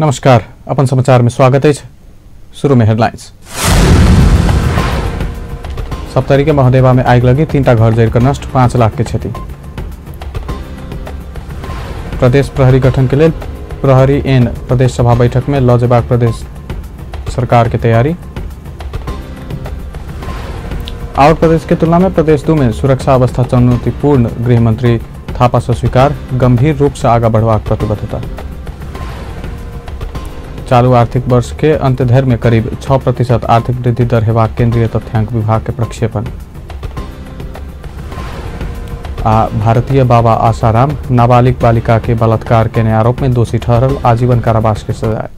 नमस्कार, अपन समाचार में स्वागत है। शुरू में हेडलाइंस। सप्तरी के महादेवा में आग लगी, 3टा घर जलकर नष्ट, 5 लाख की क्षति। प्रदेश प्रहरी गठन के लिए प्रहरी एन प्रदेश सभा बैठक में लौजेबाग प्रदेश सरकार की तैयारी। और प्रदेश की तुलना में प्रदेश 2 में सुरक्षा अवस्था चुनौतीपूर्ण, गृह मंत्री थापा से स्वीकार, गंभीर रूप से आगे बढ़वा प्रतिबद्धता। चालू आर्थिक वर्ष के अंत धरि में करीब 6% आर्थिक वृद्धि दर हेबाक केंद्रीय तथ्यांक विभाग के प्रक्षेपण। भारतीय बाबा आसाराम नाबालिग बालिका के बलात्कार के आरोप में दोषी ठहरल, आजीवन कारावास की सजाए।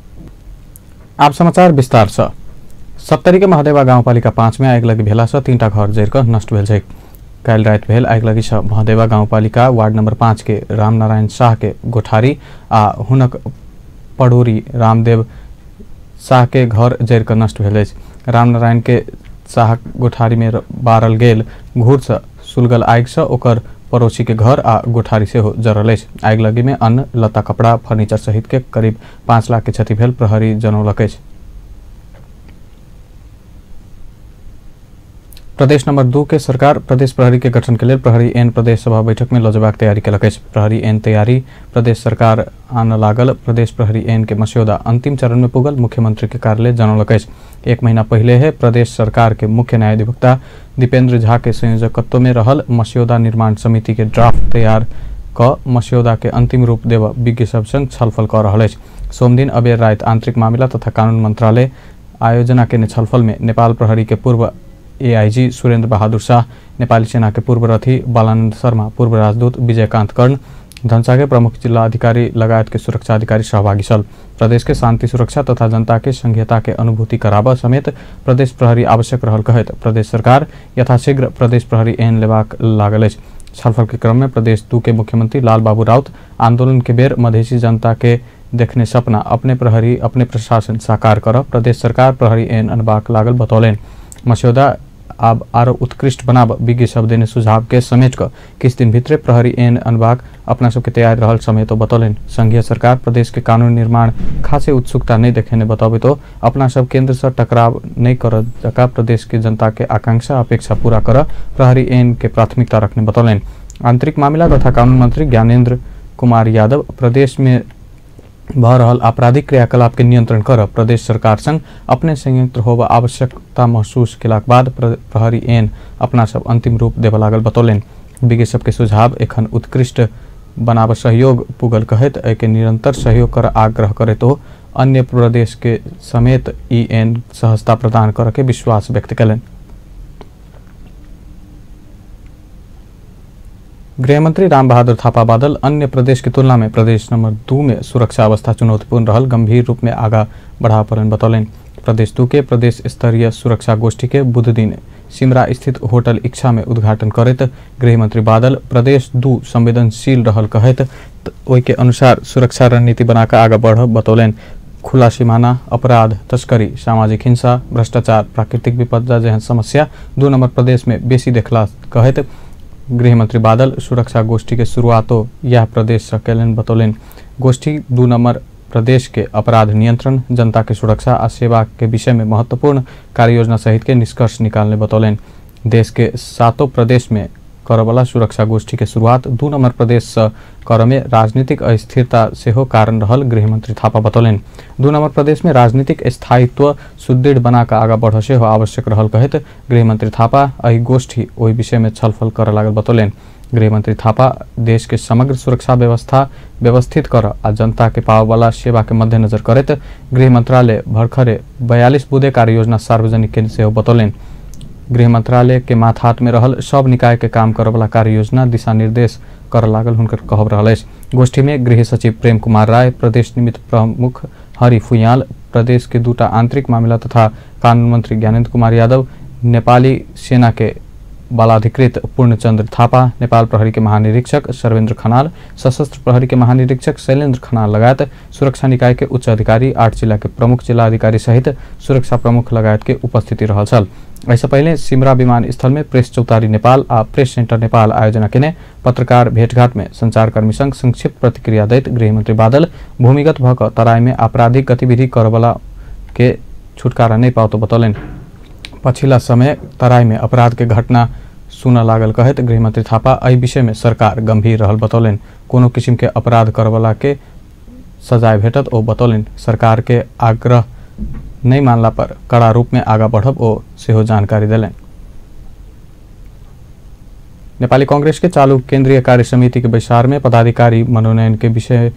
आप समाचार विस्तार से। सप्तरी के महादेवा गाउँपालिका 5 में आग लगी भेला से 3टा घर जलिकर नष्ट भेल छै। काल्हि राति भेल आग लगी से महादेवा गाउँपालिका वार्ड नंबर 5 के रामनारायण शाह के गोठारी आ हुनक पड़ोरी रामदेव शाह के घर जलिकर नष्ट भेल अछि। रामनारायण के शाह गोठारी में बारल गेल घूर से सुलगल आग से ओकर पड़ोसी के घर आ गोठारी से हो जरल अछि। आग लगी में अन्न, लत्ता, कपड़ा, फर्नीचर सहित के करीब 5 लाख के क्षति भेल, प्रहरी जनौलक अछि। प्रदेश नंबर 2 के सरकार प्रदेश प्रहरी के गठन के लिए प्रहरी एन प्रदेश सभा बैठक में लौजेबाक तैयारी कलक अछि। प्रहरी एन तैयारी प्रदेश सरकार आन लागल। प्रदेश प्रहरी एन के मस्यौदा अंतिम चरण में पुगल, मुख्यमंत्री के कार्यालय जनौलक अछि। 1 महीना पहले है प्रदेश सरकार के मुख्य न्यायाधिवक्ता दीपेंद्र झा के संयोजकत्व में रहल मस्यौदा निर्माण समिति के ड्राफ्ट तैयार क मस्यौदा के अंतिम रूप देव विज्ञ सब संग छलफल कर रहल अछि। सोम दिन अबेर रात आंतरिक मामला तथा कानून मंत्रालय आयोजना के छलफल में नेपाल प्रहरी के पूर्व एआईजी सुरेंद्र बहादुर शाह, नेपाली सेना के पूर्व रथी बालानंद शर्मा, पूर्व राजदूत विजयकांत कर्ण, धनसा के प्रमुख जिला अधिकारी लगायत के सुरक्षा अधिकारी सहभागी छल। प्रदेश के शांति सुरक्षा तथा जनता के संघीयता के अनुभूति कराबा समेत प्रदेश प्रहरी आवश्यक रहल कहत प्रदेश सरकार यथाशीघ्र प्रदेश प्रहरी एन लेबाक लागल अछि। छलफल के क्रम में प्रदेश 2 के मुख्यमंत्री लाल बाबू राउत आंदोलन के बेर मधेसी जनता के देखने सपना अपने प्रहरी अपने प्रशासन साकार कर प्रदेश सरकार प्रहरी एन अनबाक लागल बतौलन। मस्यौदा अब आरो उत्कृष्ट बनाब विज्ञ सब देने सुझाव के समेट कर किस दिन भीतर प्रहरी एन अनबाक अपना सबके तैयार रहल समय तो बतौलन। संघीय सरकार प्रदेश के कानून निर्माण खासे उत्सुकता नहीं देखेने बताबे तो अपना सब केंद्र से टकराव नहीं कर जका प्रदेश के जनता के आकांक्षा अपेक्षा पूरा कर प्रहरी एन के प्राथमिकता रखने बतौलन। आंतरिक मामला तथा कानून मंत्री ज्ञानेंद्र कुमार यादव प्रदेश में भऽ रहल आपराधिक क्रियाकलाप के नियंत्रण कर प्रदेश सरकार संग अपने संयुक्त होब आवश्यकता महसूस केलाक बाद प्रहरी एन अपना सब अंतिम रूप देव लागल बतौलन। विज्ञ सब के सुझाव एखन उत्कृष्ट बनाब सहयोग पुगल कहत एके निरंतर सहयोग कर आग्रह करे तो अन्य प्रदेश के समेत ई एन सहजता प्रदान कर के विश्वास व्यक्त कलन। गृह मंत्री राम बहादुर थापा बादल अन्य प्रदेश की तुलना में प्रदेश नंबर 2 में सुरक्षा अवस्था चुनौतीपूर्ण रहल, गंभीर रूप में आगा बढ़ा पड़न बतौलन। प्रदेश 2 के प्रदेश स्तरीय सुरक्षा गोष्ठी के बुध दिन सिमरा स्थित होटल इच्छा में उद्घाटन करत गृह मंत्री बादल प्रदेश 2 संवेदनशील रहल कहत ओई के अनुसार सुरक्षा रणनीति बनाकर आगा बढ़ बतौलन। खुला सीमाना, अपराध, तस्करी, सामाजिक हिंसा, भ्रष्टाचार, प्राकृतिक विपदा जैसे समस्या 2 नंबर प्रदेश में बेसी देखला कहत गृह मंत्री बादल सुरक्षा गोष्ठी के शुरुआतो यह प्रदेश से कैलन बतौलन। गोष्ठी 2 नंबर प्रदेश के अपराध नियंत्रण, जनता के सुरक्षा और सेवा के विषय में महत्वपूर्ण कार्य योजना सहित के निष्कर्ष निकालने बतौलन। देश के 7 प्रदेश में करवाला सुरक्षा गोष्ठी के शुरुआत 2 नंबर प्रदेश से कर में राजनीतिक अस्थिरता से हो कारण रहल, गृह मंत्री थापा बतौलन। 2 नंबर प्रदेश में राजनीतिक स्थायित्व सुदृढ़ बनाकर आगा बढ़ से हो आवश्यक रहल कहत गृह मंत्री थापा एहि गोष्ठी ओहि विषय में छलफल कर लागल बतौलन। गृह मंत्री थापा देश के समग्र सुरक्षा व्यवस्था व्यवस्थित कर आ जनता के पावे वाला सेवा के मद्देनजर करत गृह मंत्रालय भरखरे 42 बुधे कार्य योजना सार्वजनिक के से हो बतौलन। गृह मंत्रालय के माथ हाथ में रहल सब निकाय के काम करे वाला कार्य योजना दिशा निर्देश कर लागल हुनकर कहब रहल अछि। गोष्ठी में गृह सचिव प्रेम कुमार राय, प्रदेश निमित्त प्रमुख हरि फुयाल, प्रदेश के 2टा आंतरिक मामला तथा कानून मंत्री ज्ञानेंद्र कुमार यादव, नेपाली सेना के बालाधिकृत पूर्णचन्द्र थापा, नेपाल प्रहरी के महानिरीक्षक सर्वेन्द्र खनाल, सशस्त्र प्रहरी के महानिरीक्षक शैलेन्द्र खनाल लगायत सुरक्षा निकाय के उच्च अधिकारी, 8 जिला के प्रमुख जिला अधिकारी सहित सुरक्षा प्रमुख लगायत के उपस्थिति रहल छल। ऐसे पहले सिमरा विमानस्थल में प्रेस चौतारी नेपाल आ प्रेस सेंटर नेपाल आयोजना केने पत्रकार भेटघाट में संचारकर्मी संघ संक्षिप्त प्रतिक्रिया दैत गृहमंत्री बादल भूमिगत भक तराई में आपराधिक गतिविधि करवला के छुटकारा नहीं पाओ तो बतौलन। पछिल्ला समय तराई में अपराध के घटना सुन लागल कहत गृहमंत्री थापा एहि विषय में सरकार गंभीर रहल बतौलन। कोनो किसिम के अपराध करवला के सजाय भेटत ओ बतौलन। सरकार के आग्रह नहीं मानला पर कड़ा रूप में आगा बढ़ब ओ सेहो जानकारी दिलन। नेपाली कांग्रेस के चालू केंद्रीय कार्य समिति के बैसार में पदाधिकारी मनोनयन के विषय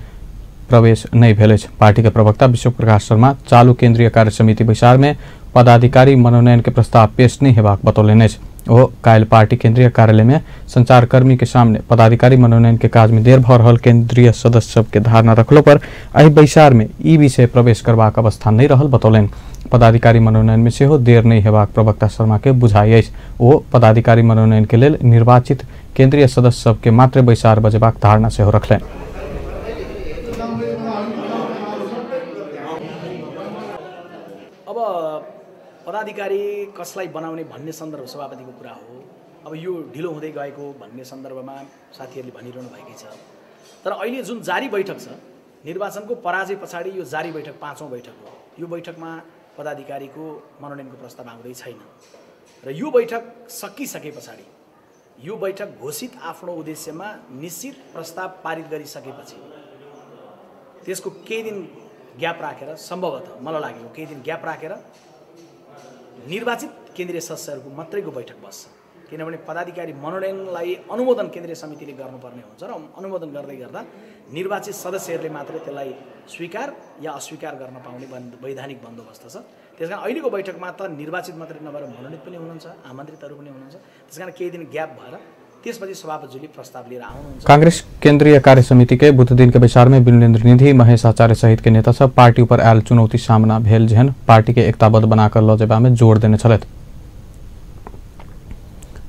प्रवेश नहीं भेल। पार्टी के प्रवक्ता विश्व प्रकाश शर्मा चालू केंद्रीय कार्य समिति बैसार में पदाधिकारी मनोनयन के प्रस्ताव पेश नहीं हेबाक बतौलन। ओ काल्हि पार्टी केंद्रीय कार्यालय में संचारकर्मी के सामने पदाधिकारी मनोनयन के काज में देर भ रहल केंद्रीय सदस्य सब के धारणा रखलो पर एहि बैसार में ई विषय प्रवेश करबाक अवस्था नहीं रहल बतौलन। पदाधिकारी मनोनयन में सेहो देर नहीं हेबाक प्रवक्ता शर्मा के बुझाई अछि। ओ पदाधिकारी मनोनयन के लेल निर्वाचित केंद्रीय सदस्य सब के मात्र बैसार बजेबाक धारणा सेहो रखलनि। पदाधिकारी कसलाई बनाउने भन्ने सन्दर्भ सभापतिको कुरा हो। अब यो ढिलो हुँदै गएको भन्ने सन्दर्भमा साथीहरूले भनिरहनु भएकै छ। तर अहिले जुन जारी बैठक छ, निर्वाचनको पराजय पछाडि यो जारी बैठक 5औं बैठक हो। यो बैठकमा पदाधिकारीको मनोनयनको प्रस्ताव आउँदै छैन र यो बैठक सकिसके पछाडि यो बैठक घोषित आफ्नो उद्देश्यमा निश्चित प्रस्ताव पारित गरिसकेपछि त्यसको केही दिन ग्याप राखेर सम्भवतः मलाई लागेको केही दिन ग्याप राखेर निर्वाचित केन्द्रीय सदस्यहरूको मात्रैको बैठक बस्छ। किनभने पदाधिकारी मनोनयनलाई अनुमोदन केन्द्रीय समितिले गर्नुपर्ने हुन्छ र अनुमोदन गर्दै गर्दा निर्वाचित सदस्यहरूले मात्र त्यसलाई स्वीकार या अस्वीकार गर्न पाउने वैधानिक बन्दोबस्त छ। त्यसकारण अहिलेको बैठकमा त निर्वाचित मात्रै नभएर मनोनित पनि हुनुहुन्छ, आमन्त्रितहरू पनि हुनुहुन्छ। त्यसकारण केही दिन ग्याप भएर त्यसपछि सभापतिले प्रस्ताव लिएर आउनुहुन्छ। कांग्रेस केंद्रीय कार्य समिति के बुध दिन के बैसार में विनुलेन्द्र निधि, महेश आचार्य सहित के नेता सब पार्टी पर आयल चुनौती सामना भेल जेहन पार्टी के एकताबद्ध बनाकर ल जेबा में जोड़ देने छलैथ।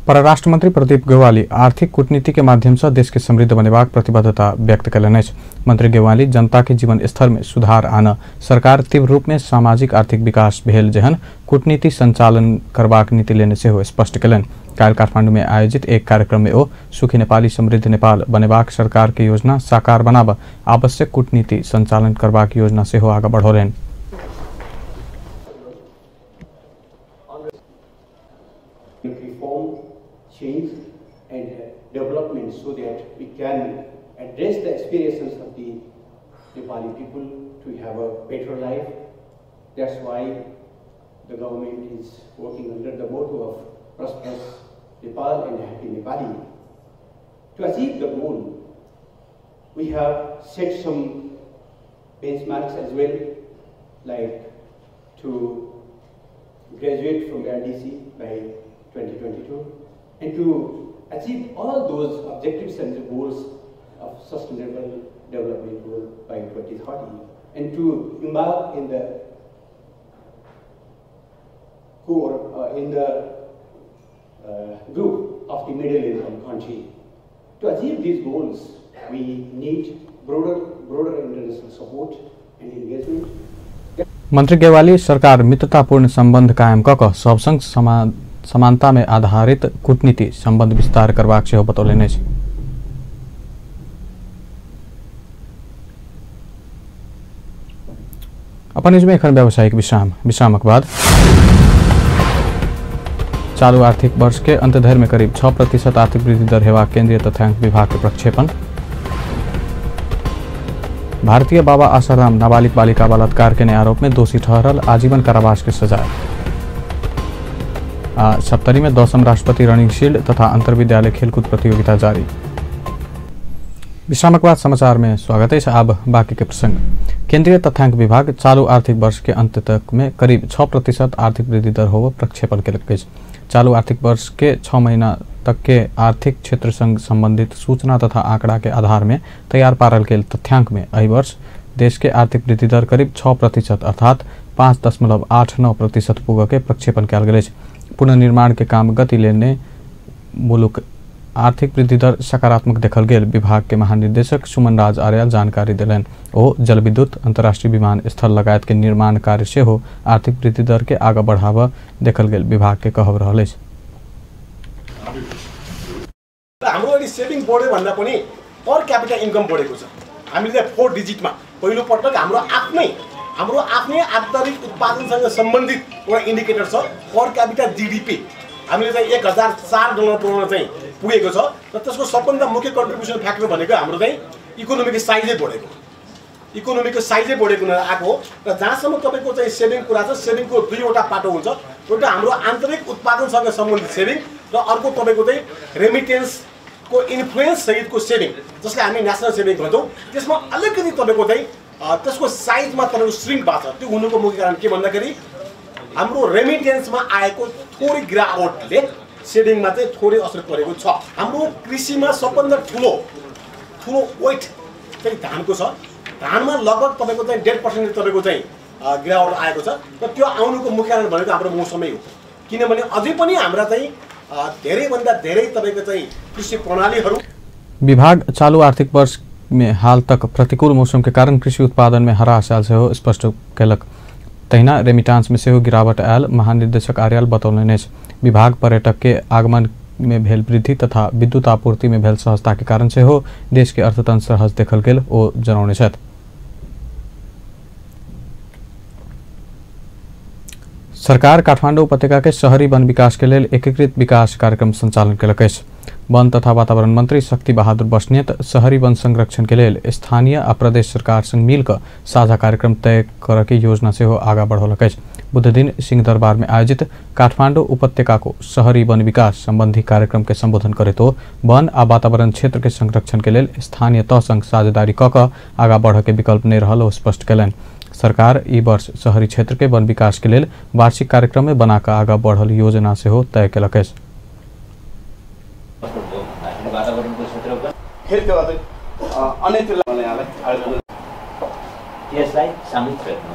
परराष्ट्र मंत्री प्रदीप गेवाली आर्थिक कूटनीति के माध्यम से देश के समृद्ध बनेबाक प्रतिबद्धता व्यक्त कयलनि अछि। मंत्री गेवाली जनता के जीवन स्तर में सुधार आन सरकार तीव्र रूप में सामाजिक आर्थिक विकास भेल जेहन कूटनीति संचालन करबाक नीति लेने सेहो स्पष्ट कयलनि। काल्हि काठमांडू में आयोजित एक कार्यक्रम में ओ सुखी नेपाली समृद्ध नेपाल बनेबाक सरकार के योजना साकार बनाब आवश्यक कूटनीति संचालन करबाक योजना सेहो आगा बढ़ौलनि। Change and development so that we can address the aspirations of the Nepali people to have a better life. That's why the government is working under the motto of prosperous Nepal and happy Nepali. To achieve the goal, we have set some benchmarks as well, like to graduate from RDC by 2022. And to achieve all those objectives and goals of sustainable development goal by 2030, and to embark in the core in the group of the middle income country. To achieve these goals, we need broader international support and engagement. मंत्री गेवाली सरकार मित्रतापूर्ण संबंध कायम कऽ सब संग समानता में आधारित कूटनीति संबंध विस्तार करबाक सेहो बतौलनि अछि। अपन न्यूज में एखन व्यावसायिक विश्रामक बाद चालू आर्थिक वर्ष के अंत धरि में करीब 6% आर्थिक वृद्धि दर हेबाक केंद्रीय तथ्यांक विभाग के प्रक्षेपण। भारतीय बाबा आसाराम नाबालिग बालिका बलात्कार के आरोप में दोषी ठहरल, आजीवन कारावास की सजाए। सप्तरी में 10वीं राष्ट्रपति रनिंग शील्ड तथा अंतर्विद्यालय खेलकूद प्रतियोगिता जारी। विश्रामक बाद समाचार में स्वागत है। अब बाकी के प्रसंग। केंद्रीय तथ्यांक विभाग चालू आर्थिक वर्ष के अंत तक में करीब 6% आर्थिक वृद्धि दर हो प्रक्षेपण के चालू आर्थिक वर्ष के 6 महीना तक के आर्थिक क्षेत्र संग संबंधित सूचना तथा आंकड़ा के आधार में तैयार पारल गेल तथ्यांक में एहि वर्ष देश के आर्थिक वृद्धि दर करीब 6% अर्थात 5.89% पुग के प्रक्षेपण कयल गेल। पुनर्निर्माण के काम गति लेने मुलुक आर्थिक वृद्धि दर सकारात्मक देखल गेल विभाग के महानिदेशक सुमन राज आर्याल जानकारी दिलन। ओ जलविद्युत अंतर्राष्ट्रीय विमानस्थल लगायत के निर्माण कार्य से हो आर्थिक वृद्धि दर के आगे बढ़ावा देखल गेल विभाग के कहब रहल अछि। हाम्रो अहिले सेभिङ बढ्यो भन्दा पनि पर क्यापिटल इन्कम बढेको छ। हामीले 4 डिजिटमा पहिलो पटक हाम्रो आफ्नै आन्तरिक उत्पादनसँग सम्बन्धित एउटा इन्डिकेटर छ पर क्यापिटल जीडीपी। हामीले चाहिँ $1004 पुर्याउन चाहिँ पुगेको छ र त्यसको सबभन्दा मुख्य कन्ट्रिब्युसन फ्याक्टर भनेको हाम्रो चाहिँ इकोनोमीको साइजै बढेको आएको हो। र जहाँसम्म तपाईँको चाहिँ सेभिङ कुरा छ, सेभिङको दुईवटा पाटो हुन्छ। एउटा हाम्रो आन्तरिक उत्पादनसँग सम्बन्धित सेभिङ र अर्को तपाईँको चाहिँ रेमिटेन्सको इन्फ्लुएन्स सहितको सेभिङ, जसलाई हामी नेसनल सेभिङ भन्छौँ। त्यसमा अलिकति तपाईँको चाहिँ त्यसको साइजमा तपाईँको श्रिङ्क भएको छ। त्यो हुनुको मुख्य कारण के भन्दाखेरि हाम्रो रेमिटेन्समा आएको थोरै गिरावटले सेभिङमा चाहिँ थोरै असर परेको छ। हाम्रो कृषिमा सबभन्दा ठुलो वेट चाहिँ धानको छ। धानमा लगभग तपाईँको चाहिँ 1.5% तपाईँको चाहिँ गिरावट आएको छ। र त्यो आउनुको मुख्य कारण भनेको हाम्रो मौसमै हो। किनभने अझै पनि हाम्रा चाहिँ धेरैभन्दा धेरै तपाईँको चाहिँ कृषि प्रणालीहरू। विभाग चालू आर्थिक वर्ष में हाल तक प्रतिकूल मौसम के कारण कृषि उत्पादन में ह्रास आयल से हो स्पष्ट कैलक। तहिना रेमिटांस में से हो गिरावट आयल महानिदेशक आर्याल बतौलनि अछि। विभाग पर्यटक के आगमन में भेल वृद्धि तथा विद्युत आपूर्ति में भेल सहजता के कारण से हो देश के अर्थतंत्र सहज देखल गेल ओ जनौने छथि। सरकार काठमाडौँ उपत्यका के शहरी वन विकास के लिए एकीकृत विकास कार्यक्रम संचालन केलक अछि। वन तथा वातावरण मंत्री शक्ति बहादुर बस्नेत शहरी वन संरक्षण के लिए स्थानीय आ प्रदेश सरकार संग मिलकर साझा कार्यक्रम तय कर के योजना से हो आगा बढ़ौलक अछि। बुध दिन सिंहदरबार में आयोजित काठमाडौँ उपत्यका को शहरी वन विकास संबंधी कार्यक्रम के संबोधन करे तो वन आ वातावरण क्षेत्र के संरक्षण के लिए स्थानीय तह संग साझेदारी क आगा बढ़ के विकल्प नहीं रहल स्पष्ट कैलन। सरकार ई वर्ष शहरी क्षेत्र के वन विकास के लिए वार्षिक कार्यक्रम में बनाकर आगा बढ़ल योजना से हो तय केलक अछि। यसलाई सामूहिक प्रयत्न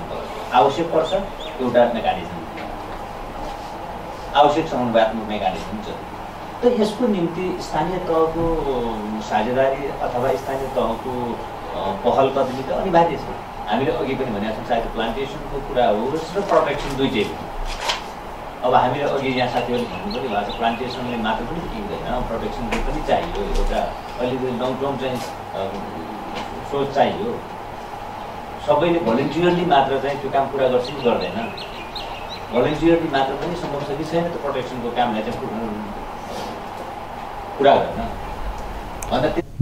आवश्यक पर्छ। एउटा मेकानिजम आवश्यक समन्वयात्मक मेकानिजम छ। त यसको निम्ति स्थानीय तहको साझेदारी अथवा स्थानीय तहको पहल कदमी त अनिवार्य छ। हामीले अघि पनि भनेका छौँ, चाहे प्लान्टेसनको कुरा होस् र प्रोटेक्सन दुईटै। अब हामीले अघि यहाँ साथीहरूले भन्नु पनि भएको छ, प्लान्टेसनले मात्र पनि टिक्दैन, प्रोटेक्सनले पनि चाहियो। एउटा अलिकति लङ टर्म चाहिँ सोच चाहियो। सबैले भोलिन्टियरली मात्र चाहिँ त्यो काम पुरा गर्छ कि गर्दैन, भोलिन्टियरली मात्र पनि सम्भव छ कि छैन त्यो प्रोटेक्सनको कामलाई चाहिँ पुरा गर्न।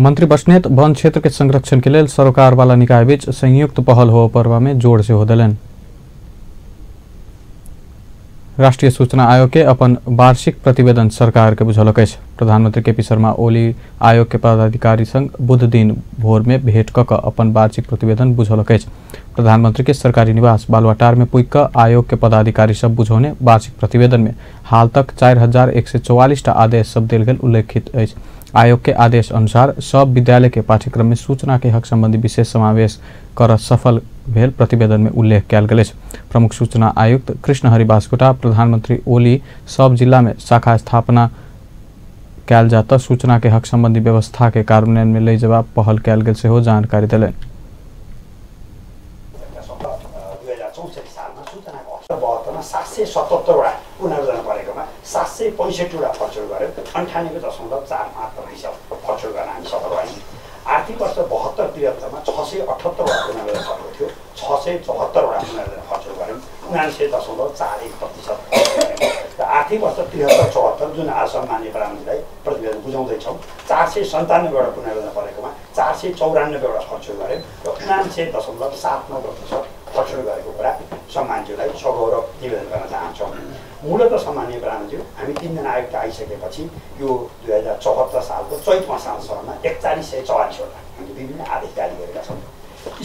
मंत्री बस्नेत वन क्षेत्र के संरक्षण के लिए सरकार वाला निकाय बीच संयुक्त पहल हो पर्व में जोड़ से हो दिलन। राष्ट्रीय सूचना आयोग के अपन वार्षिक प्रतिवेदन सरकार के बुझलक अछि। प्रधानमंत्री केपी शर्मा ओली आयोग के पदाधिकारी संग बुध दिन भोर में भेंट क अपन वार्षिक प्रतिवेदन बुझलक अछि। प्रधानमंत्री के सरकारी निवास बालुवाटार में पुग आयोग के पदाधिकारी सब बुझौने वार्षिक प्रतिवेदन में हाल तक 4144 आदेश सब देल गेल उल्लेखित अछि। आयोग के आदेश अनुसार सब विद्यालय के पाठ्यक्रम में सूचना के हक संबंधी विशेष समावेश कर सफल भेल प्रतिवेदन में उल्लेख कयल गेल अछि। प्रमुख सूचना आयुक्त कृष्ण हरि बास्कोटा प्रधानमंत्री ओली सब जिला में शाखा स्थापना कयल जात सूचना के हक संबंधी व्यवस्था के कार्यान्वयन में ले जवाब पहल कयल गेल से हो जानकारी दिले। 777 पुनर्जना गरेकोमा 765 खर्चुल गर्यो। 98.4 मात्र खर्चुल गर्न हामी सफल भयौँ। आर्थिक वर्ष 72-73 मा 678 पुनर्जना भएको थियो। 674 पुनर्जना खर्चुल गर्यौँ। 79.41% र आर्थिक वर्ष 73-74 जुन आजसम्म मान्य प्रधानमन्त्रीलाई प्रतिवेदन बुझाउँदैछौँ 497 पुनर्जना गरेकोमा 494 खर्चुल गर्यौँ र 79.79% खर्चुल गरेको कुरा सम्मानज्यूलाई सगौरव निवेदन गर्न चाहन्छौँ। मूलतः सम्माननीय प्रधानमन्त्री हामी 3 जना आयुक्त आइसकेपछि यो 2074 सालको चैत माससम्ममा 4144 वटा हामीले विभिन्न आदेश जारी गरेका छौँ।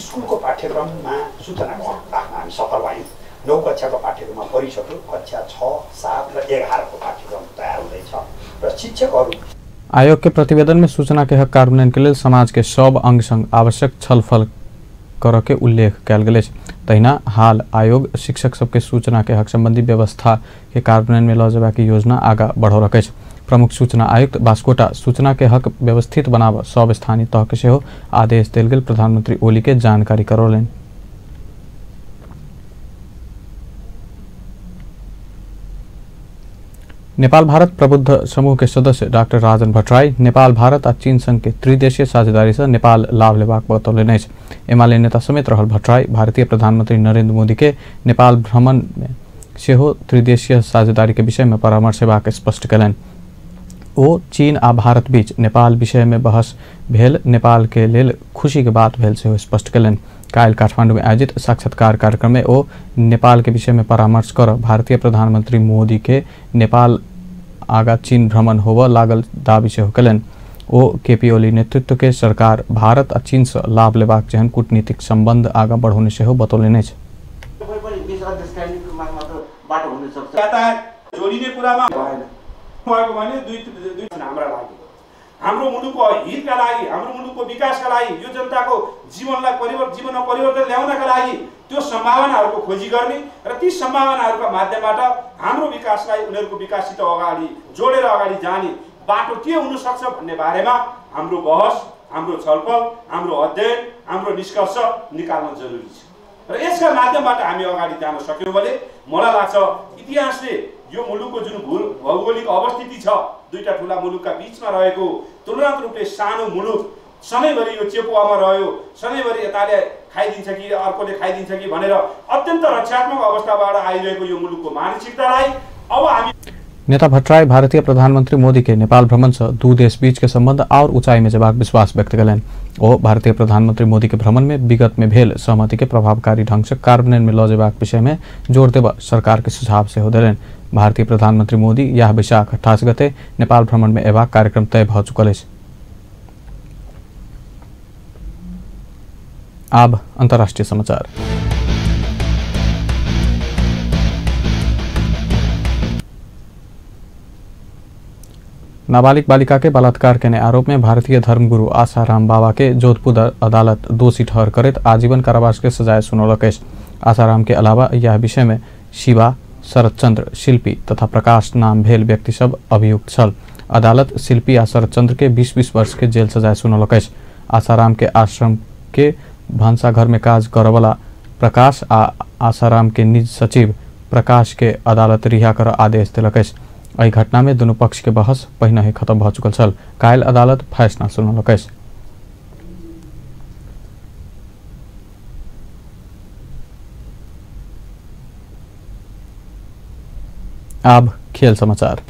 स्कुलको पाठ्यक्रममा सूचनाको हक राख्न हामी सफल भयौँ। 9 कक्षाको पाठ्यक्रममा परिसक्यो। कक्षा 6, 7 र 11 को पाठ्यक्रम तयार हुँदैछ र शिक्षकहरू आयोग के प्रतिवेदन में सूचना के हक कार्यान्वयन के लिए समाज के सब अंग संग आवश्यक छलफल कर के उल्लेख कयल गेल अछि। तहिना हाल आयोग शिक्षक सबके सूचना के हक संबंधी व्यवस्था के कार्यान्वयन में ल जेबाक योजना आगा बढ़ौलक अछि। प्रमुख सूचना आयुक्त बास्कोटा सूचना के हक व्यवस्थित बनाव सब स्थानीय तह के सेहो आदेश देल गेल प्रधानमंत्री ओली के जानकारी करौलनि। नेपाल भारत प्रबुद्ध समूह के सदस्य डाक्टर राजन भट्टराई नेपाल भारत आ चीन संघ के त्रिदेशीय साझेदारी से नेपाल लाभ लेबाक बतौलनि अछि। एमाले नेता समेत रहल भट्टराई भारतीय प्रधानमंत्री नरेंद्र मोदी के नेपाल भ्रमण में सेहो त्रिदेशीय साझेदारी के विषय में परामर्श हेबाक स्पष्ट कयलनि। ओ चीन आ भारत बीच नेपाल विषय में बहस भेल नेपाल के लेल खुशी के बात भेल सेहो स्पष्ट कयलनि। काल्हि काठमांडू में आयोजित साक्षात्कार कार्यक्रम में ओ नेपाल के विषय में परामर्श कर भारतीय प्रधानमंत्री मोदी के नेपाल आगा चीन भ्रमण होबऽ लागल दावी सेहो कयलनि। ओ केपी ओली नेतृत्व के सरकार भारत आ चीन से लाभ लेबाक जेहन कूटनीतिक संबंध आगा बढ़ौने सेहो बतौलनि अछि। हाम्रो मुलुकको हितका लागि, हाम्रो मुलुकको विकासका लागि, यो जनताको जीवनमा परिवर्तन ल्याउनका लागि त्यो सम्भावनाहरूको खोजी गर्ने र ती सम्भावनाहरूका माध्यमबाट हाम्रो विकासलाई उनीहरूको विकाससित अगाडि जोडेर अगाडि जाने बाटो के हुन सक्छ भन्ने बारेमा हाम्रो बहस, हाम्रो छलफल, हाम्रो अध्ययन, हाम्रो निष्कर्ष निकाल्न जरुरी छ। र यसका माध्यमबाट हामी अगाडि जान सक्यौं भने मलाई लाग्छ इतिहासले यो मुलुकको जुन भौगोलिक अवस्थिति छ, दुईटा ठूला मुलुकका बीचमा रहेको तुलनात्मक रूपले सानो मुलुक सधैँभरि यो चेपुवामा रह्यो, सधैँभरि यताले खाइदिन्छ कि अर्कोले खाइदिन्छ कि भनेर अत्यन्त रक्षात्मक अवस्थाबाट आइरहेको यो मुलुकको मानसिकतालाई अब हामी नेता भट्टराई भारतीय प्रधानमंत्री मोदी के नेपाल भ्रमण से दू देश बीच के संबंध और ऊंचाई में जबाक विश्वास व्यक्त कयलनि। ओ भारतीय प्रधानमंत्री मोदी के भ्रमण में विगत में भेल सहमति के प्रभावकारी ढंग से कार्यान्वयन में ल जेबाक विषय में जोर देब सरकार के सुझाव सेहो देलनि। भारतीय प्रधानमंत्री मोदी यह वैशाख 28 गते नेपाल भ्रमण में एबाक कार्यक्रम तय भ चुकल अछि। अब अंतर्राष्ट्रीय समाचार। नाबालिग बालिका के बलात्कार करने आरोप में भारतीय धर्मगुरु आसाराम बाबा के जोधपुर अदालत दोषी ठहर करत आजीवन कारावास के सजाए सुनौलक अछि। आसाराम के अलावा यह विषय में शिवा, शरदचंद्र, शिल्पी तथा प्रकाश नाम भेल व्यक्ति सब अभियुक्त छल। अदालत शिल्पी आ शरदचंद्र के 20-20 वर्ष के जेल सजाए सुनौलक अछि। आसाराम के आश्रम के भान्साघर में काज करवला प्रकाश आ आसाराम के निज सचिव प्रकाश के अदालत रिहा कर आदेश देलक अछि। एहि घटना में दोनों पक्ष के बहस पहिने ही खत्म भ चुकल छल। काल्हि अदालत फैसला सुनौलक अछि। अब खेल समाचार।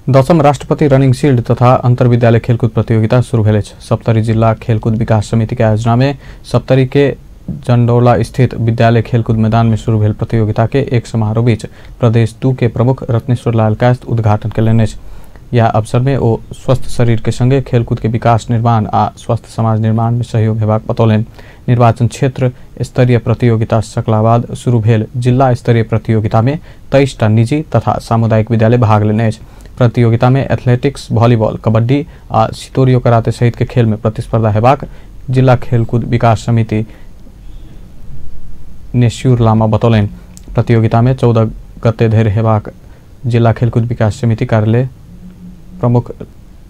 दशम राष्ट्रपति रनिंग शील्ड तथा अंतर्विद्यालय खेलकूद प्रतियोगिता शुरू भेल अछि। सप्तरी जिला खेलकूद विकास समिति के आयोजना में सप्तरी के जंडौला स्थित विद्यालय खेलकूद मैदान में शुरू भेल प्रतियोगिता के एक समारोह बीच प्रदेश 2 के प्रमुख रत्नेश्वर लाल कायस्थ उद्घाटन कयलनि अछि। यह अवसर में ओ स्वस्थ शरीर के संगे खेलकूद के विकास निर्माण आ स्वस्थ समाज निर्माण में सहयोग हेबाक बतौलनि। निर्वाचन क्षेत्र स्तरीय प्रतियोगिता सकलाबाद शुरू भेल जिला स्तरीय प्रतियोगिता में 23 टा निजी तथा सामुदायिक विद्यालय भाग लेने अछि। प्रतियोगिता में एथलेटिक्स, वॉलीबॉल, कबड्डी आ सितोरियो कराते सहित के खेल में प्रतिस्पर्धा हेबाक जिला खेलकूद विकास समिति नेश्यूर लामा बतौलनि। प्रतियोगिता में 14 गते धरि हेबाक जिला खेलकूद विकास समिति कार्यालय प्रमुख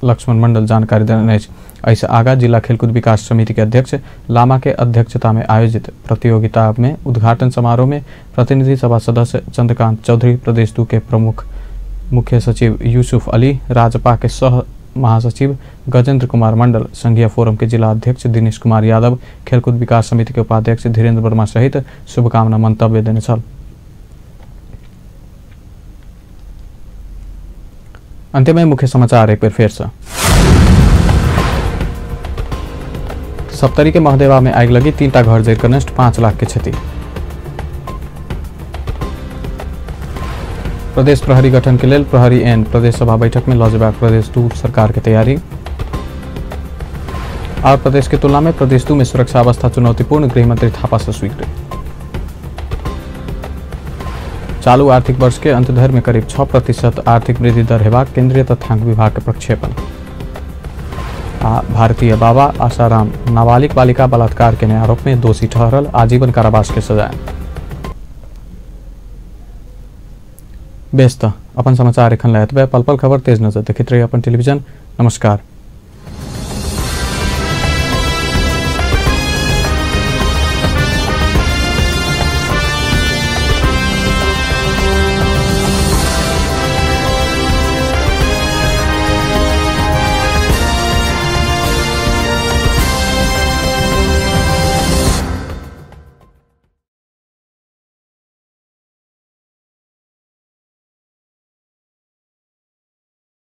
लक्ष्मण मंडल जानकारी देने अछि। ऐसे आगा जिला खेलकूद विकास समिति के अध्यक्ष लामा के अध्यक्षता में आयोजित प्रतियोगिता में उद्घाटन समारोह में प्रतिनिधि सभा सदस्य चंद्रकांत चौधरी, प्रदेश 2 के प्रमुख मुख्य सचिव यूसुफ अली, राजपा के सह महासचिव गजेंद्र कुमार मंडल, संघीय फोरम के जिला अध्यक्ष दिनेश कुमार यादव, खेलकूद विकास समिति के उपाध्यक्ष धीरेन्द्र वर्मा सहित शुभकामना मंतव्य देने छल। अंत में मुख्य समाचार एक बार फिर से। सप्तरी के महदेवा में आग लगी, 3टा घर जैर नष्ट, 5 लाख के क्षति। प्रदेश प्रहरी गठन के लेल प्रहरी एन प्रदेश सभा बैठक में लौजबाक प्रदेश 2 सरकार के तैयारी। और प्रदेश की तुलना में प्रदेश 2 में सुरक्षा अवस्था चुनौतीपूर्ण, गृह मंत्री थापा से स्वीकृत। चालू आर्थिक वर्ष के अंत धरि में करीब 6% आर्थिक वृद्धि दर हेबाक केंद्रीय तथ्यांक विभाग के प्रक्षेपण। भारतीय बाबा आसाराम नाबालिग बालिका बलात्कार के आरोप में दोषी ठहरल, आजीवन कारावास के सजाए। व्यस्त अपन समाचार एखन लायत बे पल पल खबर तेज नजर देखित रही अपन टेलीविजन। नमस्कार।